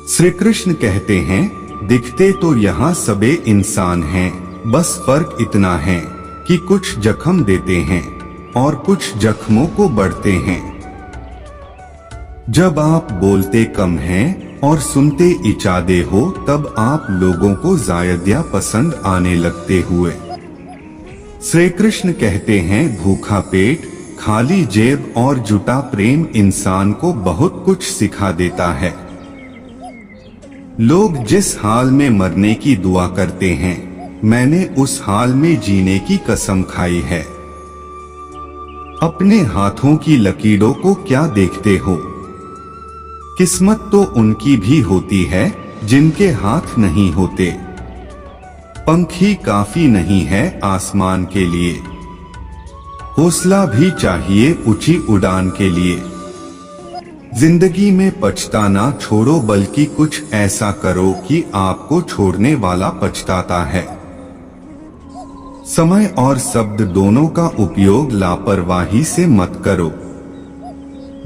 श्री कृष्ण कहते हैं, दिखते तो यहाँ सबे इंसान हैं, बस फर्क इतना है कि कुछ जख्म देते हैं और कुछ जख्मों को बढ़ते हैं। जब आप बोलते कम हैं और सुनते इचादे हो, तब आप लोगों को ज़ायदिया पसंद आने लगते हुए। श्री कृष्ण कहते हैं, भूखा पेट, खाली जेब और जुटा प्रेम इंसान को बहुत कुछ सिखा देता है। लोग जिस हाल में मरने की दुआ करते हैं, मैंने उस हाल में जीने की कसम खाई है। अपने हाथों की लकीरों को क्या देखते हो? किस्मत तो उनकी भी होती है जिनके हाथ नहीं होते। पंख ही काफी नहीं है आसमान के लिए, हौसला भी चाहिए ऊंची उड़ान के लिए। जिंदगी में पछताना छोड़ो, बल्कि कुछ ऐसा करो कि आपको छोड़ने वाला पछताता है। समय और शब्द दोनों का उपयोग लापरवाही से मत करो।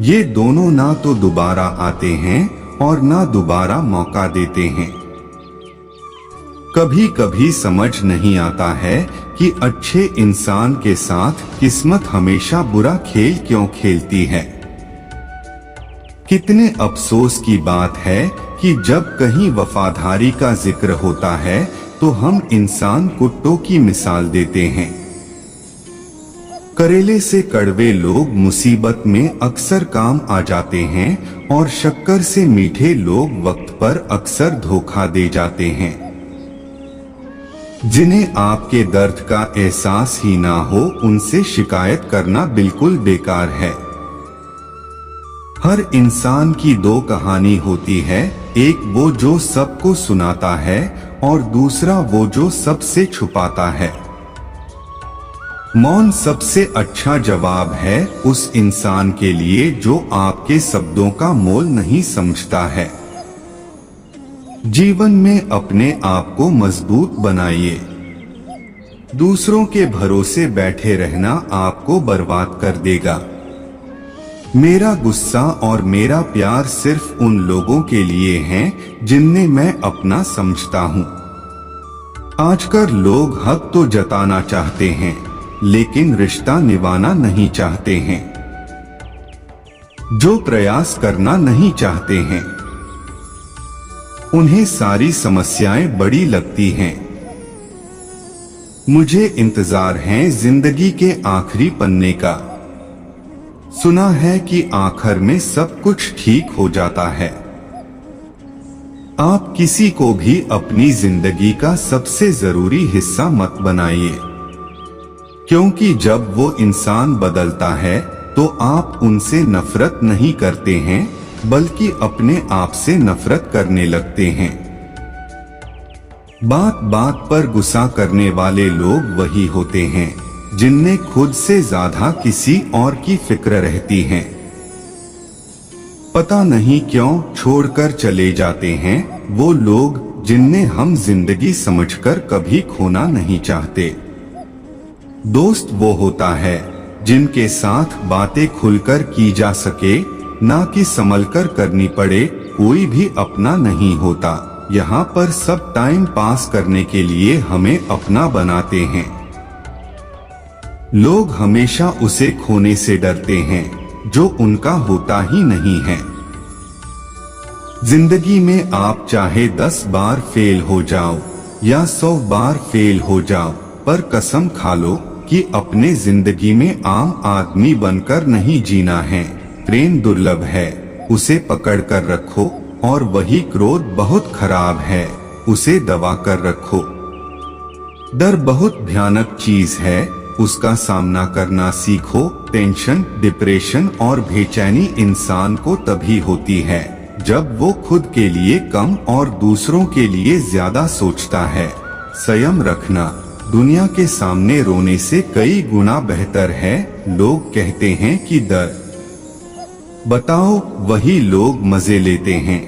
ये दोनों ना तो दोबारा आते हैं और ना दोबारा मौका देते हैं। कभी कभी समझ नहीं आता है कि अच्छे इंसान के साथ किस्मत हमेशा बुरा खेल क्यों खेलती है। कितने अफसोस की बात है कि जब कहीं वफादारी का जिक्र होता है तो हम इंसान कुत्तों की मिसाल देते हैं। करेले से कड़वे लोग मुसीबत में अक्सर काम आ जाते हैं और शक्कर से मीठे लोग वक्त पर अक्सर धोखा दे जाते हैं। जिन्हें आपके दर्द का एहसास ही ना हो, उनसे शिकायत करना बिल्कुल बेकार है। हर इंसान की दो कहानी होती है, एक वो जो सबको सुनाता है और दूसरा वो जो सबसे छुपाता है। मौन सबसे अच्छा जवाब है उस इंसान के लिए जो आपके शब्दों का मोल नहीं समझता है। जीवन में अपने आप को मजबूत बनाइए। दूसरों के भरोसे बैठे रहना आपको बर्बाद कर देगा। मेरा गुस्सा और मेरा प्यार सिर्फ उन लोगों के लिए हैं जिन्हें मैं अपना समझता हूँ। आजकल लोग हक तो जताना चाहते हैं, लेकिन रिश्ता निभाना नहीं चाहते हैं। जो प्रयास करना नहीं चाहते हैं, उन्हें सारी समस्याएं बड़ी लगती हैं। मुझे इंतजार है जिंदगी के आखिरी पन्ने का। सुना है कि आखिर में सब कुछ ठीक हो जाता है। आप किसी को भी अपनी जिंदगी का सबसे जरूरी हिस्सा मत बनाइए, क्योंकि जब वो इंसान बदलता है तो आप उनसे नफरत नहीं करते हैं, बल्कि अपने आप से नफरत करने लगते हैं। बात बात पर गुस्सा करने वाले लोग वही होते हैं जिनमें खुद से ज्यादा किसी और की फिक्र रहती है। पता नहीं क्यों छोड़कर चले जाते हैं वो लोग जिन्हें हम जिंदगी समझकर कभी खोना नहीं चाहते। दोस्त वो होता है जिनके साथ बातें खुलकर की जा सके, ना कि संभलकर करनी पड़े। कोई भी अपना नहीं होता। यहाँ पर सब टाइम पास करने के लिए हमें अपना बनाते हैं। लोग हमेशा उसे खोने से डरते हैं जो उनका होता ही नहीं है। जिंदगी में आप चाहे 10 बार फेल हो जाओ या 100 बार फेल हो जाओ, पर कसम खा लो कि अपने जिंदगी में आम आदमी बनकर नहीं जीना है। प्रेम दुर्लभ है, उसे पकड़ कर रखो, और वही क्रोध बहुत खराब है, उसे दबा कर रखो। डर बहुत भयानक चीज है, उसका सामना करना सीखो। टेंशन, डिप्रेशन और बेचैनी इंसान को तभी होती है जब वो खुद के लिए कम और दूसरों के लिए ज्यादा सोचता है। संयम रखना दुनिया के सामने रोने से कई गुना बेहतर है। लोग कहते हैं कि डर बताओ, वही लोग मजे लेते हैं।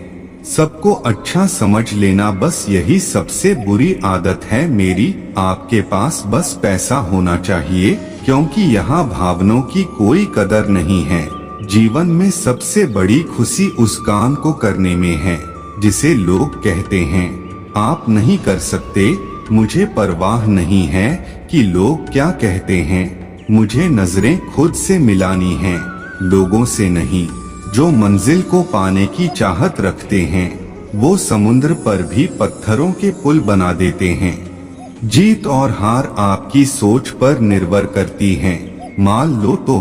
सबको अच्छा समझ लेना, बस यही सबसे बुरी आदत है मेरी। आपके पास बस पैसा होना चाहिए, क्योंकि यहाँ भावनाओं की कोई कदर नहीं है। जीवन में सबसे बड़ी खुशी उस काम को करने में है जिसे लोग कहते हैं आप नहीं कर सकते। मुझे परवाह नहीं है कि लोग क्या कहते हैं, मुझे नजरें खुद से मिलानी हैं, लोगों से नहीं। जो मंजिल को पाने की चाहत रखते हैं वो समुद्र पर भी पत्थरों के पुल बना देते हैं। जीत और हार आपकी सोच पर निर्भर करती है। मान लो तो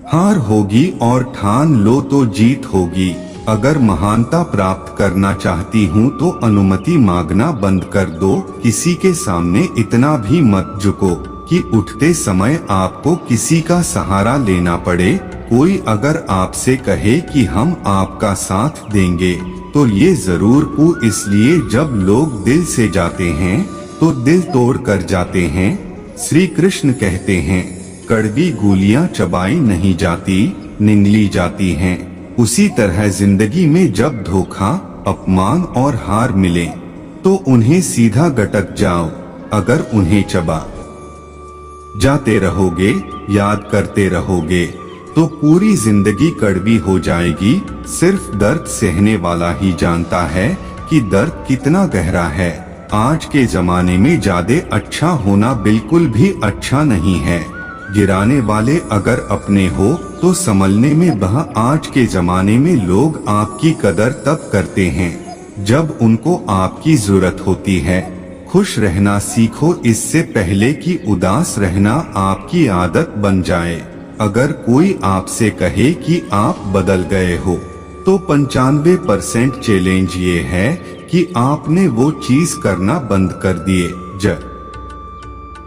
हार होगी और ठान लो तो जीत होगी। अगर महानता प्राप्त करना चाहती हूँ तो अनुमति मांगना बंद कर दो। किसी के सामने इतना भी मत झुको कि उठते समय आपको किसी का सहारा लेना पड़े। कोई अगर आपसे कहे कि हम आपका साथ देंगे तो ये जरूर पूछ इसलिए जब लोग दिल से जाते हैं तो दिल तोड़ कर जाते हैं। श्री कृष्ण कहते हैं कड़वी गोलियां चबाई नहीं जाती, निगली जाती हैं। उसी तरह जिंदगी में जब धोखा, अपमान और हार मिले तो उन्हें सीधा गटक जाओ। अगर उन्हें चबा जाते रहोगे, याद करते रहोगे तो पूरी जिंदगी कड़वी हो जाएगी। सिर्फ दर्द सहने वाला ही जानता है कि दर्द कितना गहरा है। आज के जमाने में ज्यादा अच्छा होना बिल्कुल भी अच्छा नहीं है। गिराने वाले अगर अपने हो तो संभलने में वह आज के जमाने में लोग आपकी कदर तब करते हैं जब उनको आपकी जरूरत होती है। खुश रहना सीखो इससे पहले कि उदास रहना आपकी आदत बन जाए। अगर कोई आपसे कहे कि आप बदल गए हो तो 95% चैलेंज ये है कि आपने वो चीज करना बंद कर दिए।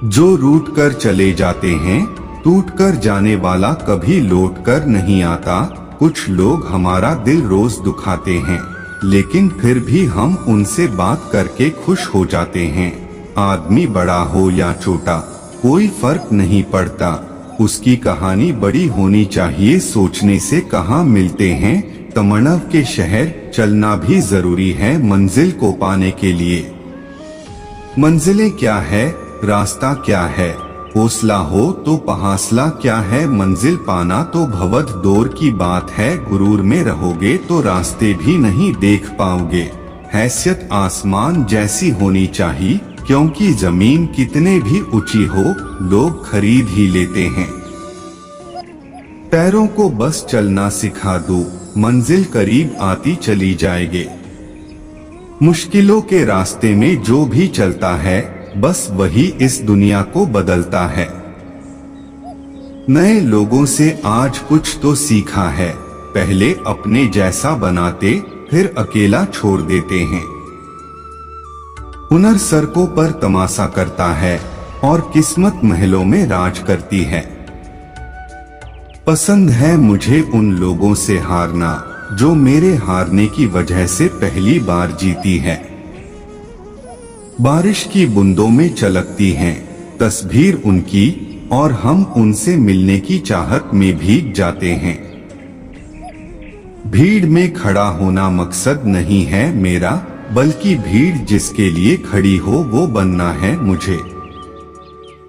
जो रूठ कर चले जाते हैं, टूट कर जाने वाला कभी लौट कर नहीं आता। कुछ लोग हमारा दिल रोज दुखाते हैं लेकिन फिर भी हम उनसे बात करके खुश हो जाते हैं। आदमी बड़ा हो या छोटा कोई फर्क नहीं पड़ता, उसकी कहानी बड़ी होनी चाहिए। सोचने से कहाँ मिलते हैं तमन्ना के शहर, चलना भी जरूरी है मंजिल को पाने के लिए। मंजिलें क्या है, रास्ता क्या है, हौसला हो तो पहासला क्या है। मंजिल पाना तो भवद दौर की बात है, गुरूर में रहोगे तो रास्ते भी नहीं देख पाओगे। हैसियत आसमान जैसी होनी चाहिए क्योंकि जमीन कितने भी ऊंची हो लोग खरीद ही लेते हैं। पैरों को बस चलना सिखा दो, मंजिल करीब आती चली जाएगी। मुश्किलों के रास्ते में जो भी चलता है बस वही इस दुनिया को बदलता है। नए लोगों से आज कुछ तो सीखा है, पहले अपने जैसा बनाते फिर अकेला छोड़ देते हैं। हुनर सड़कों पर तमाशा करता है और किस्मत महलों में राज करती है। पसंद है मुझे उन लोगों से हारना जो मेरे हारने की वजह से पहली बार जीती है। बारिश की बूंदों में चलकती हैं तस्वीर उनकी और हम उनसे मिलने की चाहत में भीग जाते हैं। भीड़ में खड़ा होना मकसद नहीं है मेरा, बल्कि भीड़ जिसके लिए खड़ी हो वो बनना है मुझे।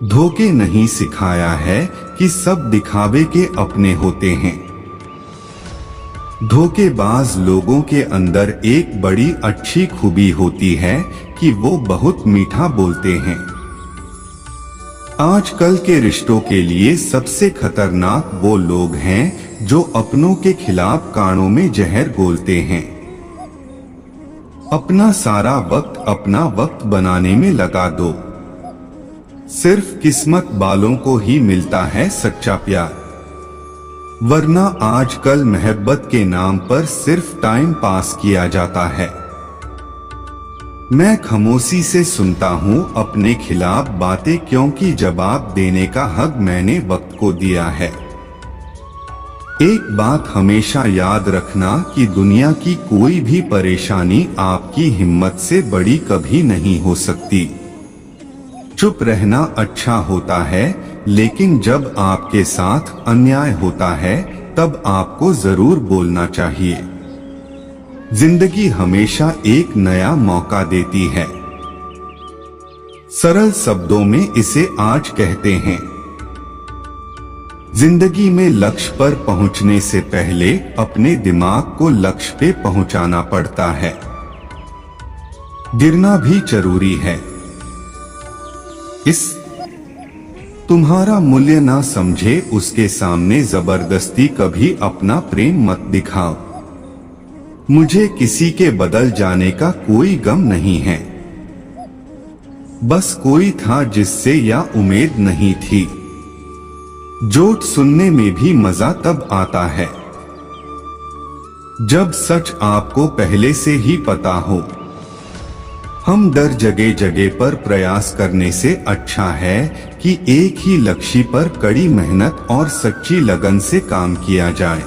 धोखे नहीं सिखाया है कि सब दिखावे के अपने होते हैं। धोखेबाज लोगों के अंदर एक बड़ी अच्छी खूबी होती है कि वो बहुत मीठा बोलते हैं। आजकल के रिश्तों के लिए सबसे खतरनाक वो लोग हैं जो अपनों के खिलाफ कानों में जहर घोलते हैं। अपना सारा वक्त अपना वक्त बनाने में लगा दो। सिर्फ किस्मत वालों को ही मिलता है सच्चा प्यार, वरना आजकल मोहब्बत के नाम पर सिर्फ टाइम पास किया जाता है। मैं खामोशी से सुनता हूँ अपने खिलाफ बातें क्योंकि जवाब देने का हक मैंने वक्त को दिया है। एक बात हमेशा याद रखना कि दुनिया की कोई भी परेशानी आपकी हिम्मत से बड़ी कभी नहीं हो सकती। चुप रहना अच्छा होता है, लेकिन जब आपके साथ अन्याय होता है तब आपको जरूर बोलना चाहिए। जिंदगी हमेशा एक नया मौका देती है। सरल शब्दों में इसे आज कहते हैं जिंदगी में लक्ष्य पर पहुंचने से पहले अपने दिमाग को लक्ष्य पे पहुंचाना पड़ता है। गिरना भी जरूरी है। इस तुम्हारा मूल्य ना समझे उसके सामने जबरदस्ती कभी अपना प्रेम मत दिखाओ। मुझे किसी के बदल जाने का कोई गम नहीं है, बस कोई था जिससे यह उम्मीद नहीं थी। जोक सुनने में भी मजा तब आता है जब सच आपको पहले से ही पता हो। हम डर जगह जगह पर प्रयास करने से अच्छा है कि एक ही लक्ष्य पर कड़ी मेहनत और सच्ची लगन से काम किया जाए।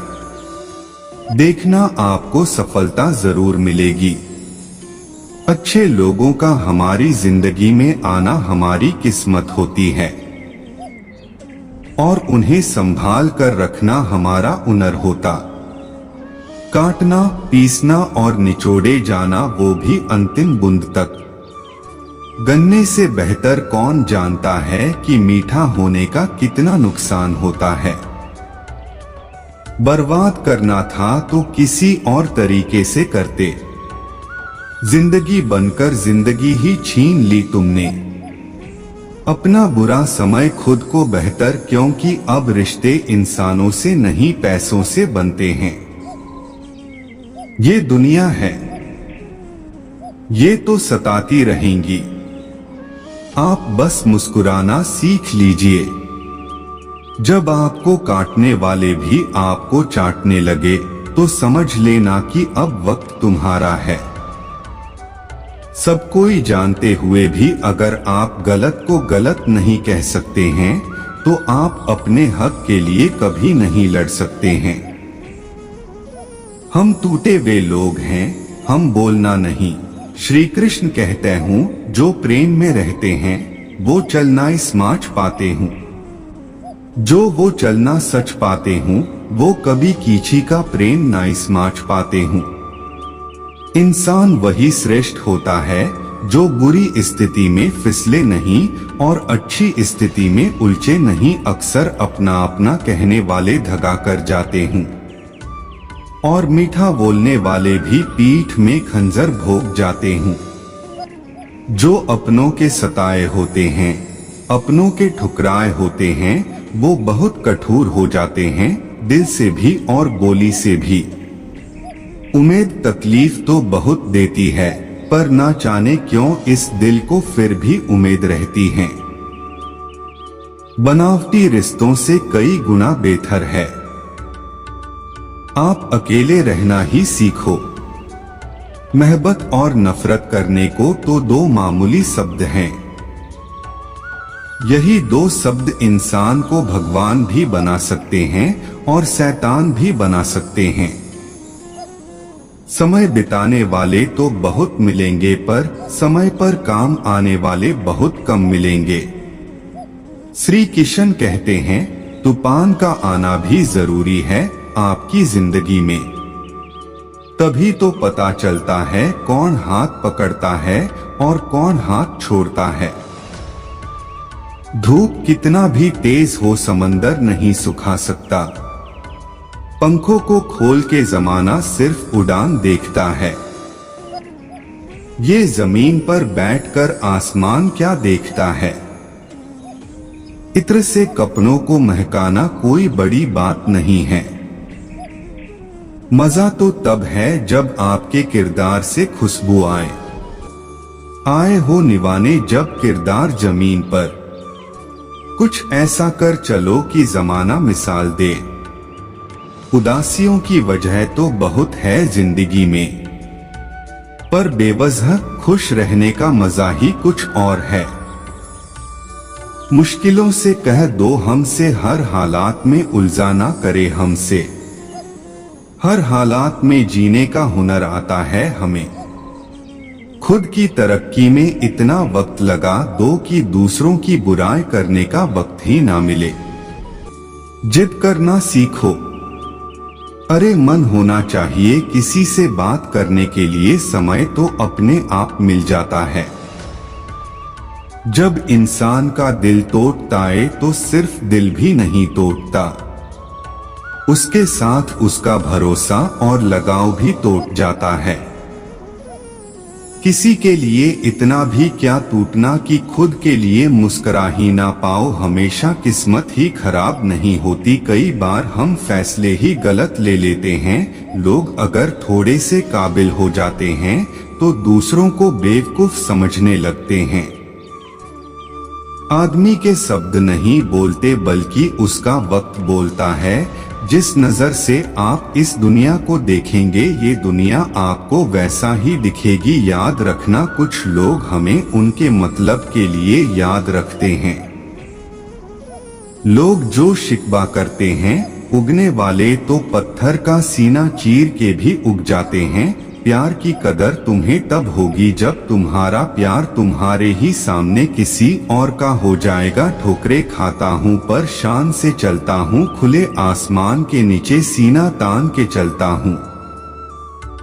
देखना आपको सफलता जरूर मिलेगी। अच्छे लोगों का हमारी जिंदगी में आना हमारी किस्मत होती है और उन्हें संभाल कर रखना हमारा हुनर होता। काटना, पीसना और निचोड़े जाना, वो भी अंतिम बूंद तक। गन्ने से बेहतर कौन जानता है कि मीठा होने का कितना नुकसान होता है। बर्बाद करना था तो किसी और तरीके से करते। जिंदगी बनकर जिंदगी ही छीन ली तुमने। अपना बुरा समय खुद को बेहतर, क्योंकि अब रिश्ते इंसानों से नहीं पैसों से बनते हैं। ये दुनिया है, ये तो सताती रहेंगी। आप बस मुस्कुराना सीख लीजिए। जब आपको काटने वाले भी आपको चाटने लगे तो समझ लेना कि अब वक्त तुम्हारा है। सब कोई जानते हुए भी अगर आप गलत को गलत नहीं कह सकते हैं तो आप अपने हक के लिए कभी नहीं लड़ सकते हैं। हम टूटे वे लोग हैं, हम बोलना नहीं। श्री कृष्ण कहते हूँ, जो प्रेम में रहते हैं वो चलना स्मार्ट पाते हूँ। जो वो चलना सच पाते हूँ वो कभी किसी का प्रेम ना स्मार्ट पाते हूँ। इंसान वही श्रेष्ठ होता है जो बुरी स्थिति में फिसले नहीं और अच्छी स्थिति में उलझे नहीं। अक्सर अपना अपना कहने वाले धगा कर जाते हैं और मीठा बोलने वाले भी पीठ में खंजर भोग जाते हैं। जो अपनों के सताए होते हैं, अपनों के ठुकराए होते हैं, वो बहुत कठोर हो जाते हैं, दिल से भी और बोली से भी। उम्मीद तकलीफ तो बहुत देती है, पर ना जाने क्यों इस दिल को फिर भी उम्मीद रहती है। बनावटी रिश्तों से कई गुना बेहतर है आप अकेले रहना ही सीखो। मोहब्बत और नफरत करने को तो दो मामूली शब्द हैं। यही दो शब्द इंसान को भगवान भी बना सकते हैं और शैतान भी बना सकते हैं। समय बिताने वाले तो बहुत मिलेंगे, पर समय पर काम आने वाले बहुत कम मिलेंगे। श्री कृष्ण कहते हैं, तूफान का आना भी जरूरी है आपकी जिंदगी में। तभी तो पता चलता है कौन हाथ पकड़ता है और कौन हाथ छोड़ता है। धूप कितना भी तेज हो समंदर नहीं सुखा सकता। पंखों को खोल के जमाना सिर्फ उड़ान देखता है। ये जमीन पर बैठकर आसमान क्या देखता है। इत्र से कपड़ों को महकाना कोई बड़ी बात नहीं है। मजा तो तब है जब आपके किरदार से खुशबू आए हो निवाने, जब किरदार जमीन पर। कुछ ऐसा कर चलो कि जमाना मिसाल दे। उदासियों की वजह तो बहुत है जिंदगी में, पर बेवजह खुश रहने का मजा ही कुछ और है। मुश्किलों से कह दो हमसे, हर हालात में उलझा ना करे हमसे। हर हालात में जीने का हुनर आता है हमें। खुद की तरक्की में इतना वक्त लगा दो कि दूसरों की बुराई करने का वक्त ही ना मिले। जिद करना सीखो। अरे मन होना चाहिए किसी से बात करने के लिए, समय तो अपने आप मिल जाता है। जब इंसान का दिल टूटता है तो सिर्फ दिल भी नहीं टूटता, उसके साथ उसका भरोसा और लगाव भी टूट जाता है। किसी के लिए इतना भी क्या टूटना कि खुद के लिए मुस्कुरा ही ना पाओ। हमेशा किस्मत ही खराब नहीं होती, कई बार हम फैसले ही गलत ले लेते हैं। लोग अगर थोड़े से काबिल हो जाते हैं तो दूसरों को बेवकूफ समझने लगते हैं। आदमी के शब्द नहीं बोलते बल्कि उसका वक्त बोलता है। जिस नजर से आप इस दुनिया को देखेंगे ये दुनिया आपको वैसा ही दिखेगी। याद रखना, कुछ लोग हमें उनके मतलब के लिए याद रखते हैं। लोग जो शिकवा करते हैं, उगने वाले तो पत्थर का सीना चीर के भी उग जाते हैं। प्यार की कदर तुम्हें तब होगी जब तुम्हारा प्यार तुम्हारे ही सामने किसी और का हो जाएगा। ठोकरे खाता हूँ पर शान से चलता हूँ, खुले आसमान के नीचे सीना तान के चलता हूँ।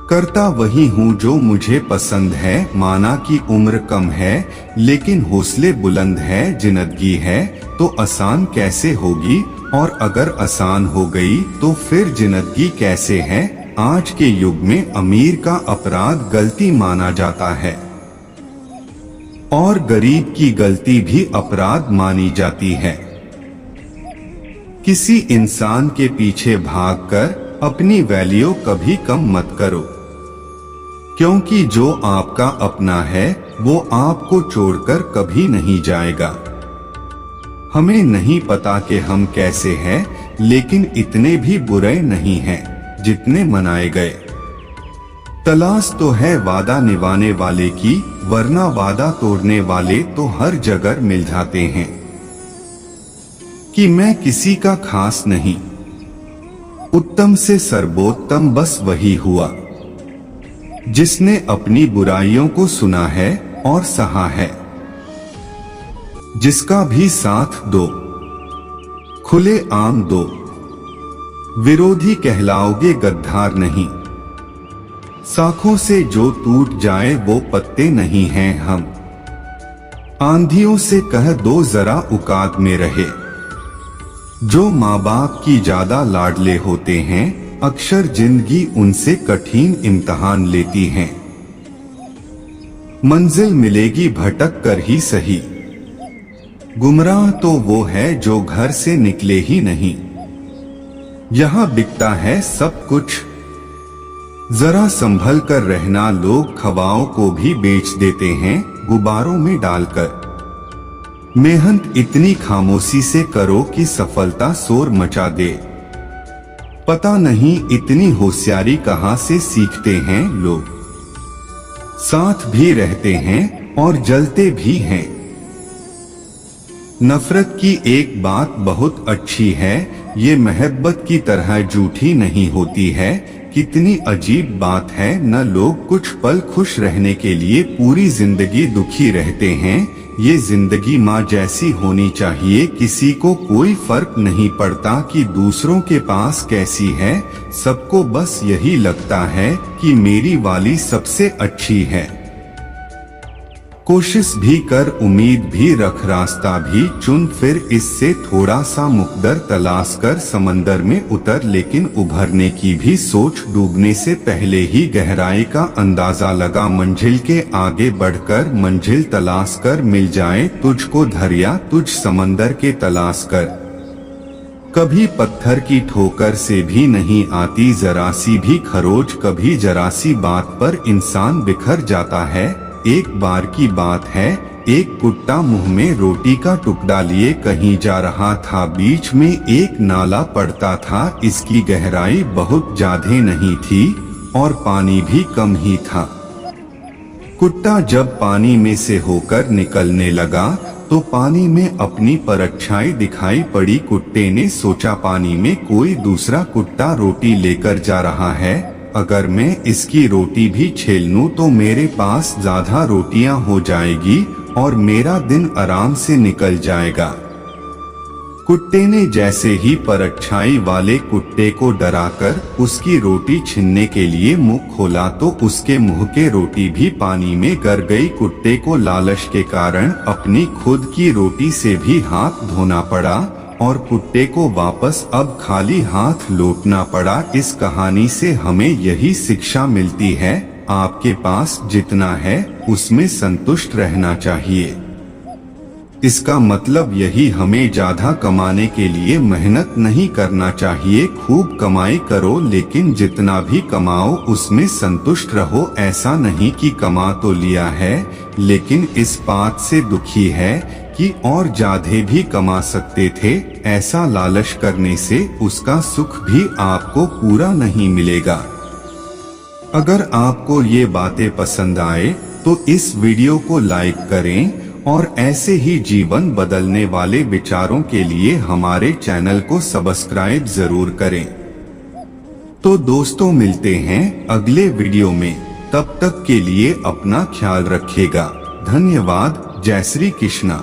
करता वही हूँ जो मुझे पसंद है। माना कि उम्र कम है लेकिन हौसले बुलंद है। जिंदगी है तो आसान कैसे होगी, और अगर आसान हो गई तो फिर जिंदगी कैसे है। आज के युग में अमीर का अपराध गलती माना जाता है और गरीब की गलती भी अपराध मानी जाती है। किसी इंसान के पीछे भागकर अपनी वैल्यू कभी कम मत करो, क्योंकि जो आपका अपना है वो आपको छोड़कर कभी नहीं जाएगा। हमें नहीं पता कि हम कैसे हैं, लेकिन इतने भी बुरे नहीं हैं जितने मनाए गए। तलाश तो है वादा निभाने वाले की, वरना वादा तोड़ने वाले तो हर जगह मिल जाते हैं। कि मैं किसी का खास नहीं, उत्तम से सर्वोत्तम बस वही हुआ जिसने अपनी बुराइयों को सुना है और सहा है। जिसका भी साथ दो, खुले आम दो, विरोधी कहलाओगे गद्दार नहीं। शाखों से जो टूट जाए वो पत्ते नहीं हैं हम। आंधियों से कह दो जरा औकात में रहे। जो माँ बाप की ज्यादा लाडले होते हैं, अक्सर जिंदगी उनसे कठिन इम्तिहान लेती है। मंजिल मिलेगी भटक कर ही सही, गुमराह तो वो है जो घर से निकले ही नहीं। यहाँ बिकता है सब कुछ, जरा संभल कर रहना। लोग खवाओं को भी बेच देते हैं गुब्बारों में डालकर। मेहनत इतनी खामोशी से करो कि सफलता शोर मचा दे। पता नहीं इतनी होशियारी कहाँ से सीखते हैं लोग। साथ भी रहते हैं और जलते भी हैं। नफरत की एक बात बहुत अच्छी है, ये मोहब्बत की तरह झूठी नहीं होती है। कितनी अजीब बात है, न लोग कुछ पल खुश रहने के लिए पूरी जिंदगी दुखी रहते हैं। ये जिंदगी माँ जैसी होनी चाहिए, किसी को कोई फर्क नहीं पड़ता कि दूसरों के पास कैसी है। सबको बस यही लगता है कि मेरी वाली सबसे अच्छी है। कोशिश भी कर, उम्मीद भी रख, रास्ता भी चुन, फिर इससे थोड़ा सा मुकद्दर तलाश कर समंदर में उतर। लेकिन उभरने की भी सोच, डूबने से पहले ही गहराई का अंदाजा लगा। मंजिल के आगे बढ़कर मंजिल तलाश कर, मिल जाए तुझको दरिया तुझ समंदर के तलाश कर। कभी पत्थर की ठोकर से भी नहीं आती जरा सी भी खरोच, कभी जरा सी बात पर इंसान बिखर जाता है। एक बार की बात है, एक कुत्ता मुंह में रोटी का टुकड़ा लिए कहीं जा रहा था। बीच में एक नाला पड़ता था, इसकी गहराई बहुत ज्यादा नहीं थी और पानी भी कम ही था। कुत्ता जब पानी में से होकर निकलने लगा तो पानी में अपनी परछाई दिखाई पड़ी। कुत्ते ने सोचा पानी में कोई दूसरा कुत्ता रोटी लेकर जा रहा है, अगर मैं इसकी रोटी भी छील लूं तो मेरे पास ज्यादा रोटियां हो जाएगी और मेरा दिन आराम से निकल जाएगा। कुत्ते ने जैसे ही परछाई वाले कुत्ते को डराकर उसकी रोटी छीनने के लिए मुंह खोला तो उसके मुंह के रोटी भी पानी में गिर गई। कुत्ते को लालच के कारण अपनी खुद की रोटी से भी हाथ धोना पड़ा और कुत्ते को वापस अब खाली हाथ लौटना पड़ा। इस कहानी से हमें यही शिक्षा मिलती है, आपके पास जितना है उसमें संतुष्ट रहना चाहिए। इसका मतलब यही, हमें ज्यादा कमाने के लिए मेहनत नहीं करना चाहिए। खूब कमाई करो लेकिन जितना भी कमाओ उसमें संतुष्ट रहो। ऐसा नहीं कि कमा तो लिया है लेकिन इस बात से दुखी है कि और ज्यादा भी कमा सकते थे। ऐसा लालच करने से उसका सुख भी आपको पूरा नहीं मिलेगा। अगर आपको ये बातें पसंद आए तो इस वीडियो को लाइक करें और ऐसे ही जीवन बदलने वाले विचारों के लिए हमारे चैनल को सब्सक्राइब जरूर करें। तो दोस्तों मिलते हैं अगले वीडियो में, तब तक के लिए अपना ख्याल रखिएगा। धन्यवाद। जय श्री कृष्णा।